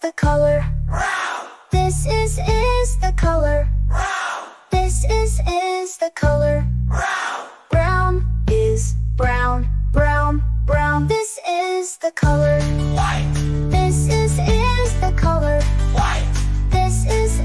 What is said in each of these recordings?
the color. This is the color. This is the color. Brown is brown, brown, brown. This is the color. White, This is the color. white, This is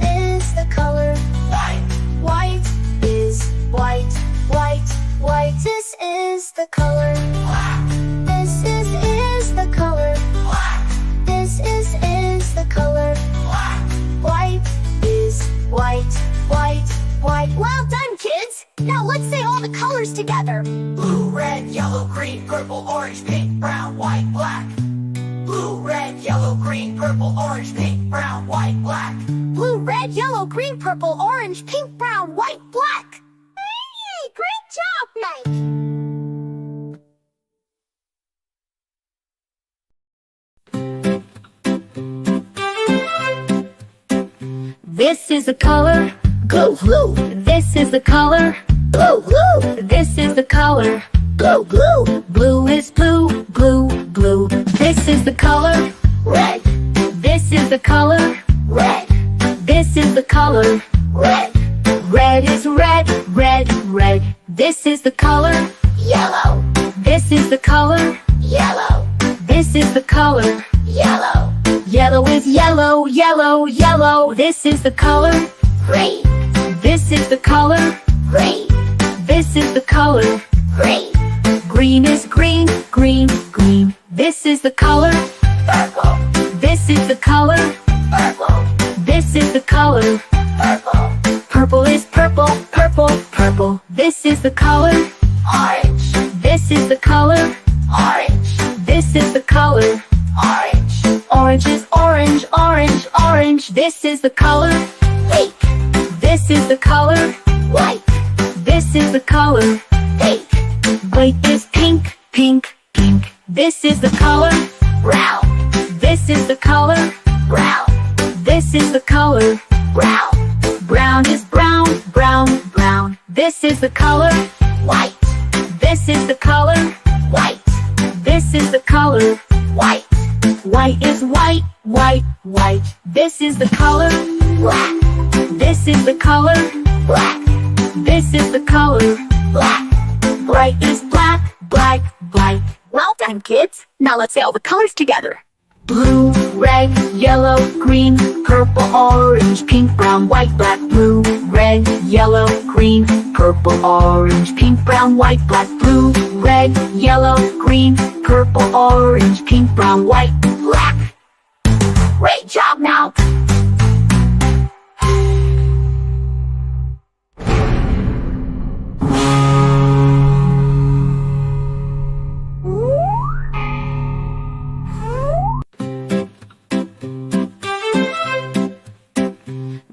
the color. white, White is white, white, white. This is the color. black, This is the color. black, This is the color. black. White is white, white, white. Well done, kids! Now let's say all the colors together. Blue, red, yellow, green, purple, orange, pink, brown, white, black. Blue, red, yellow, green, purple, orange, pink, brown, white, black. Blue, red, yellow, green, purple, orange, pink, brown, white, black. Hey, great job, Mike! This is the color. Blue, blue, This is the color. blue, blue, This is the color. blue, blue. Blue is blue, blue, blue. This is the color. Red, This is the color. red, This is the color. red. Red is red, red, red. This is the color. Yellow, This is the color. yellow, This is the color. yellow. Yellow is yellow, yellow, yellow. This is the color. Green, This is the color. green, This is the color. green. Green is green, green, green. This is the color. Purple, This is the color. purple, This is the color. purple. Purple is purple, purple, purple. This is the color. Orange, This is the color. orange, This is the color. orange. Orange is orange, orange, orange. This is the color. Pink, This is the color. white, This is the color. pink. White is pink, pink, pink. This is the color. Brown, This is the color. brown, This is the color. brown. Brown is brown, brown, brown. This is the color. White, This is the color. white, This is the color. white. White is white, white, white. This is the color. Black, This is the color. black, This is the color. black. Bright is black, black, black. Well done, kids. Now let's say all the colors together. Blue, red, yellow, green, purple, orange, pink, brown, white, black. Blue, red, yellow, green, purple, orange, pink, brown, white, black. Blue, red, yellow, green, purple, orange, pink, brown, white, black. Great job now.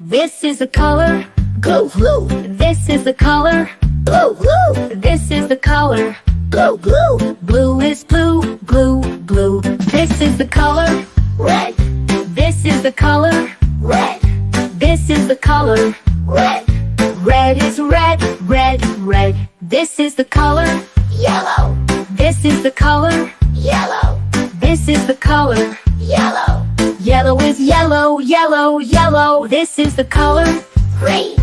This is the color. Blue, blue, This is the color. blue, blue, This is the color. blue, blue. Blue is blue, blue, blue. This is the color. Red, This is the color. red, This is the color. red. Red is red, red, red. This is the color. Yellow, This is the color. yellow, This is the color. yellow. Yellow is yellow, yellow, yellow. This is the color. Green,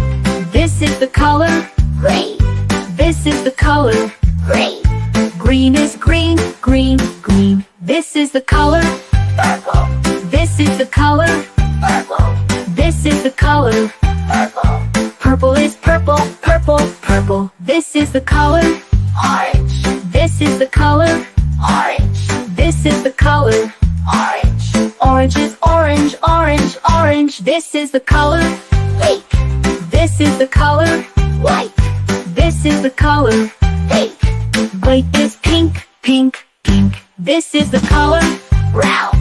This is the color. green, This is the color. green. Green is green, green, green. This is the color. Purple, This is the color. purple, This is the color. purple. Purple is purple, purple, purple. This is the color. Orange, This is the color. orange, This is the color. orange. Orange is orange, orange, orange. This is the color. Pink, This is the color. white, This is the color. pink. White is pink, pink, pink. This is the color. Brown,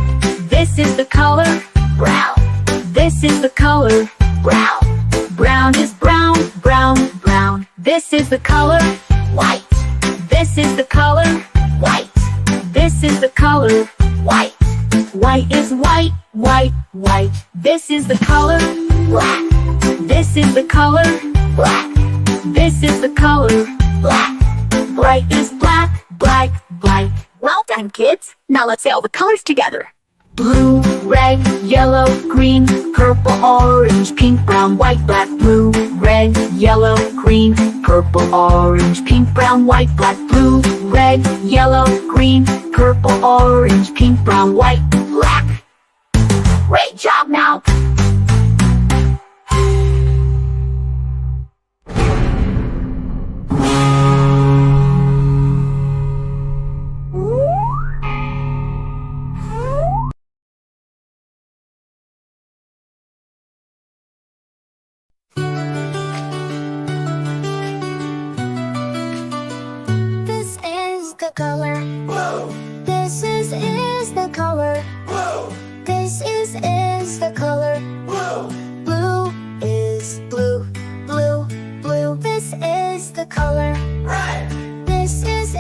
This is the color. brown, This is the color. brown. Brown is brown, brown, brown. This is the color. White, This is the color. white, This is the color. white. White is white, white, white. This is the color. Black, This is the color. black, This is the color. black. Bright is black, black, black. Well done, kids. Now let's say all the colors together. Blue, red, yellow, green, purple, orange, pink, brown, white, black. Blue, red, yellow, green, purple, orange, pink, brown, white, black. Blue, red, yellow, green, purple, orange, pink, brown, white, black. Great job now! This is the color. Blue, This is the color. blue, This is the color. blue, Blue is blue, blue, blue. This is the color. red, This is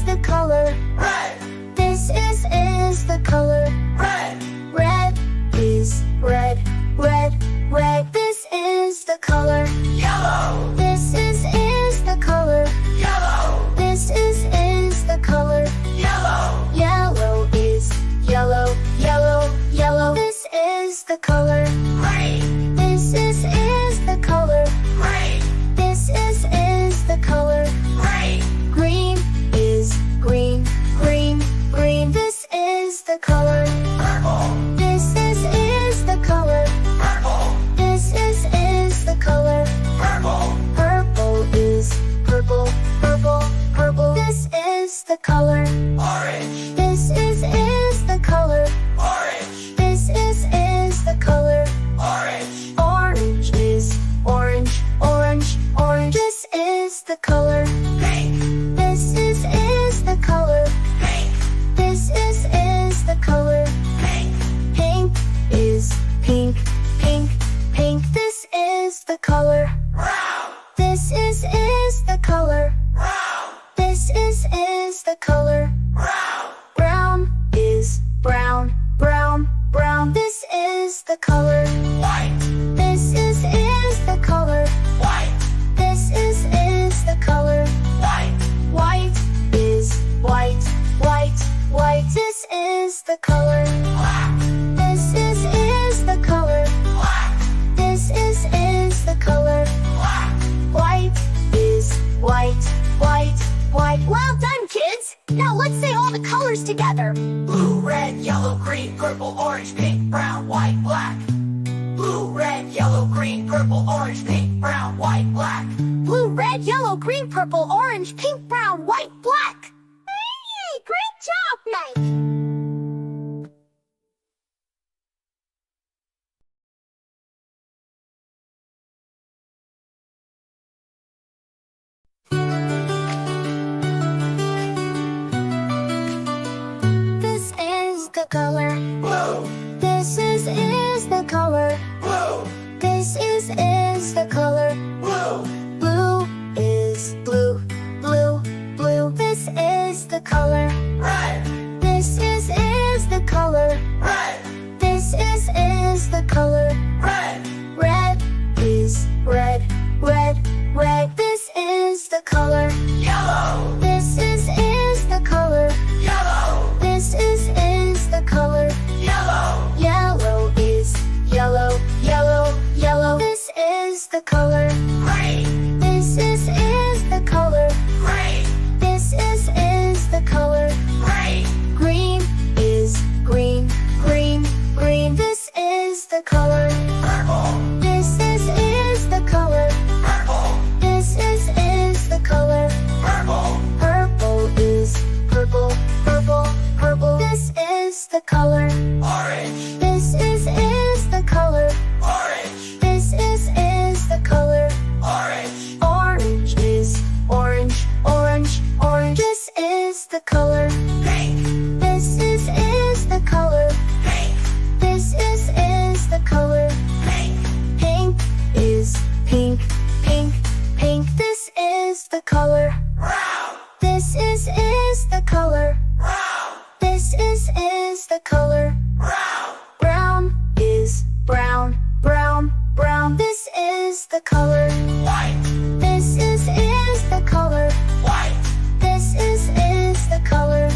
the color. red, This is the color. red, Red is red, red, red. This is the color. yellow, This is the color. yellow, This is the color. yellow, Yellow is yellow, yellow, yellow. This is the color. green, This is the color. green, This is the color. green, Green is green, green, green. This is the color. purple, This is the color. purple, This is the color. purple, Purple is purple, purple, purple. This is the color. orange, This is the color. orange, This is the color. orange, Orange is orange, orange, orange. This is the color. pink, This is the color. pink, This is the color. pink, Pink is pink, pink, pink. This is the color. brown, This is the color. brown, This is the color. brown, Brown is brown, brown, brown. This is the color. white, This is the color. white, This is the color. white, White is white, white, white. This is the color. black, This is the color. black, This is the color. black, White is white, white, white. Well done, kids! Now let's say all the colors together. blue, red, yellow, green, purple, orange, pink, brown, white, black. Blue, red, yellow, green, purple, orange, pink, brown, white, black. Blue, red, yellow, green, purple, orange, pink, brown, white, black. Hey, great job, Mike! This is the color. Blue, This is the color. blue, This is the color. blue, Blue is blue, blue, blue. This is the color. red, This is the color. red, This is the color. red, Red is red, red, red. This is the color. yellow, This is the color. yellow, This is the color. yellow, Yellow is yellow, yellow, yellow. This is the color. green, This is the color. green, This is the color. green, Green is green, green, green. This is the color. purple, This is the color. purple, This is the color. purple, Purple is purple, purple, purple. This is the color. orange, This is the color. orange, This is the color. orange, Orange is orange, orange, orange. This is the color. pink, This is the color. pink, This is the color. pink, Pink is pink, pink, pink. This is the color. brown, This is the color. brown, This is the color. brown, Brown is brown, brown, brown. This is the color. white, This is the color. white, This is the color.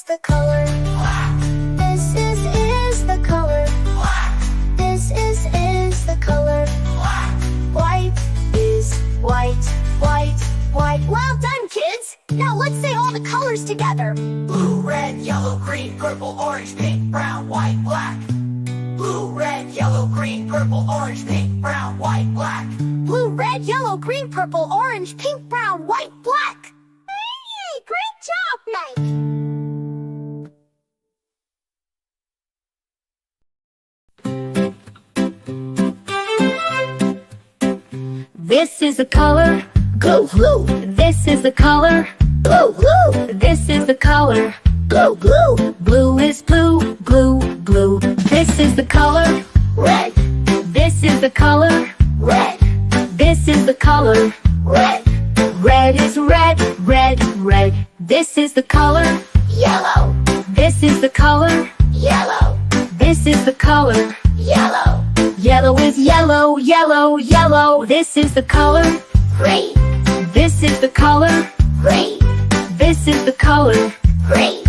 the color. black, This is the color. black, This is the color. black, White is white, white, white. Well done, kids! Now let's say all the colors together. blue, red, yellow, green, purple, orange, pink, brown, white, black. Blue, red, yellow, green, purple, orange, pink, brown, white, black. Blue, red, yellow, green, purple, orange, pink, brown, white, black. Hey, great job, Mike! This is the color, Blue, blue, this is the color, blue, blue, this is the color. blue, blue, Blue is blue, blue, blue. This is the color, red, this is the color, red, this is the color. red, Red is red, red, red. This is the color, yellow, this is the color, yellow, this is the color. yellow, Yellow is yellow, yellow, yellow. This is the color, green, this is the color, green, this is the color. green,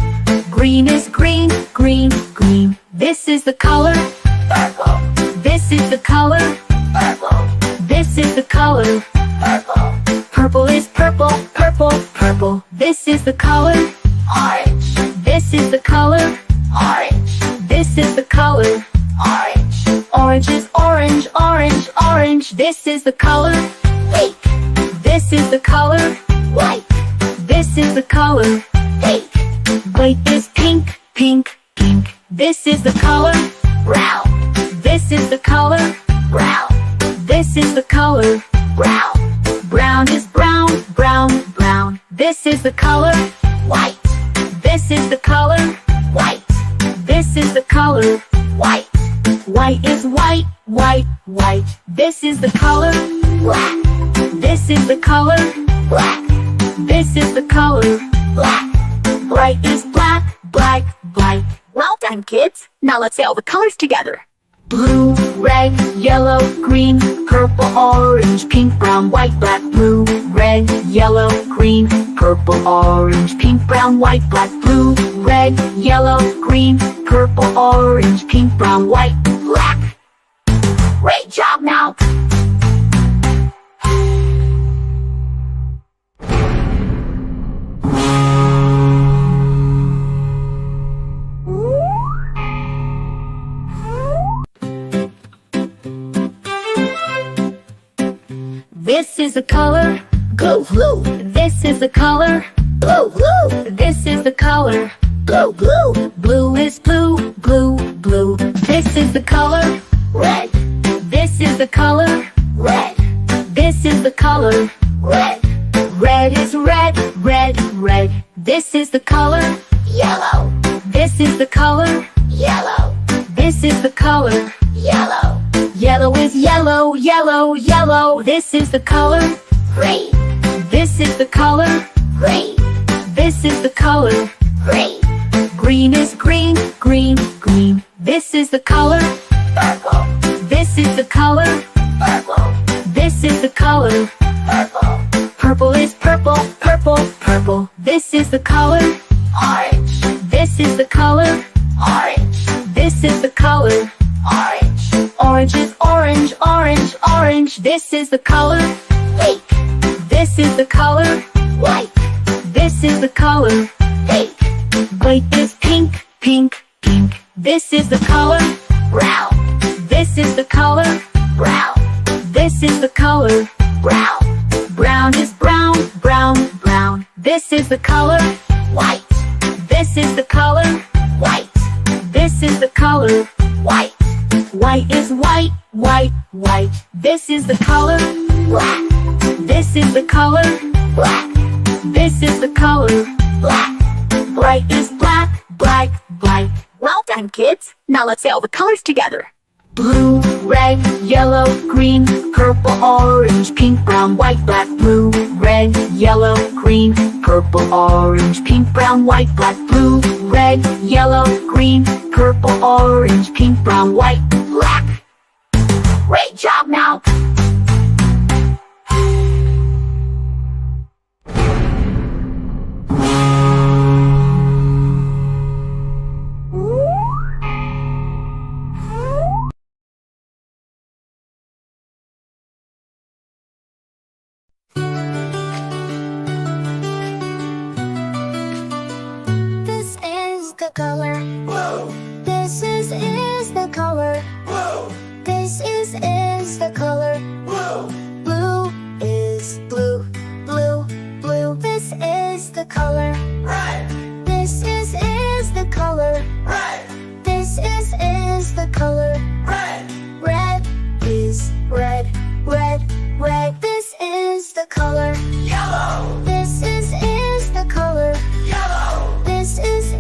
Green is green, green, green. This is the color, purple, this is the color, purple, this is the color. purple, Purple is purple, purple, purple. This is the color, orange, this is the color, orange, this is the color. orange, Orange is orange, orange, orange. This is the color, pink, this is the color, white, this is the color. pink, White is pink, pink, pink. This is the color, brown, this is the color, brown, this is the color. brown, Brown is brown, brown, brown. This is the color, white, this is the color, white, this is the color. white, White is white, white, white. This is the color, black, this is the color, black, this is the color. black. Bright is black, black, black. Well done, kids. Now let's say all the colors together. Blue, red, yellow, green, purple, orange, pink, brown, white, black. Blue, red, yellow, green, purple, orange, pink, brown, white, black. Blue, red, yellow, green, purple, orange, pink, brown, white, Black. Great job, now. This is the color, Blue, blue, this is the color, blue, blue, this is the color. blue, blue, Blue is blue, blue, blue. This is the color, red, this is the color, red, this is the color. red, Red is red, red, red. This is the color, yellow, this is the color, yellow, this is the color. yellow, Yellow is yellow, yellow, yellow. This is the color, green, this is the color, green, this is the color. green, Green is green, green, green. This is the color, purple, this is the color, purple, this is the color. purple, Purple is purple, purple, purple. This is the color, orange, this is the color, orange, this is the color. orange, Orange is orange, orange, orange. This is the color, pink, this is the color, white, this is the color. pink, White is pink, pink, pink. This is the color, brown, this is the color, brown, this is the color. brown, Brown is brown, brown, brown. This is the color, white, this is the color, white, this is the color. white, White is white, white, white. This is the color, black, this is the color, black, this is the color. black. Bright is black, black, black. Well done, kids. Now let's say all the colors together. Blue, red, yellow, green, purple, orange, pink, brown, white, black. Blue, red, yellow, green, purple, orange, pink, brown, white, black. Blue, red, yellow, green, purple, orange, pink, brown, white, Black. Great job, now. the color. Blue, This is the color. blue, This is the color. blue, Blue is blue, blue, blue. This is the color. red, This is the color. red, This is the color. red, Red is red, red, red. This is the color. yellow, This is the color. yellow, This is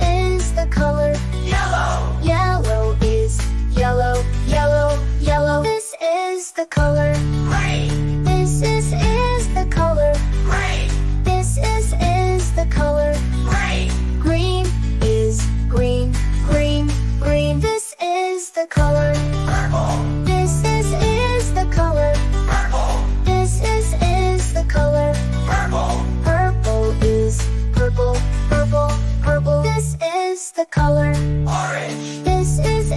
the color. yellow, Yellow is yellow, yellow, yellow. This is the color. green, This is the color. green, This is the color. green, Green is green, green, green. This is the color. purple, This is the color. purple, This is the color. purple, Purple is purple, purple, purple. This is the color. orange, This is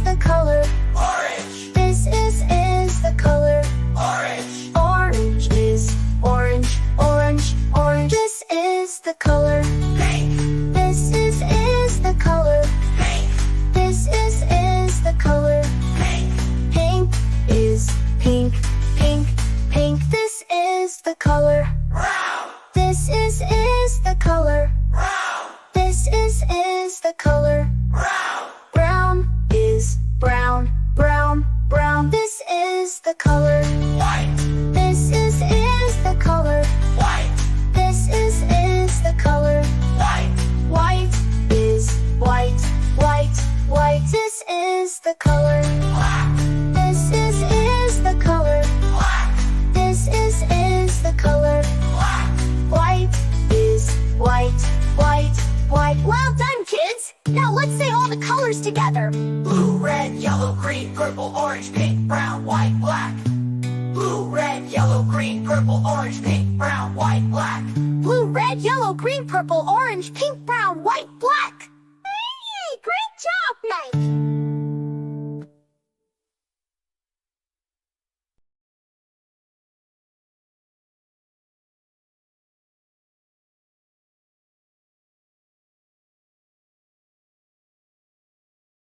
the color. orange, This is the color. orange, Orange is orange, orange, orange. This is the color. pink, This is the color. pink, This is the color. pink, Pink is pink, pink, pink. This is the color. brown, This is the color. brown, This is the color. brown, Brown is brown, brown, brown. This is the color. white, This is the color. white, This is the color. white, White is white, white, white. This is the color. black, This is the color. black, This is the color. black, White is white, white, white. Well done, kids. Now let's say all the colors together. blue, red, yellow, green, purple, orange, pink, brown, white, black. Blue, red, yellow, green, purple, orange, pink, brown, white, black. Blue, red, yellow, green, purple, orange, pink, brown, white, black.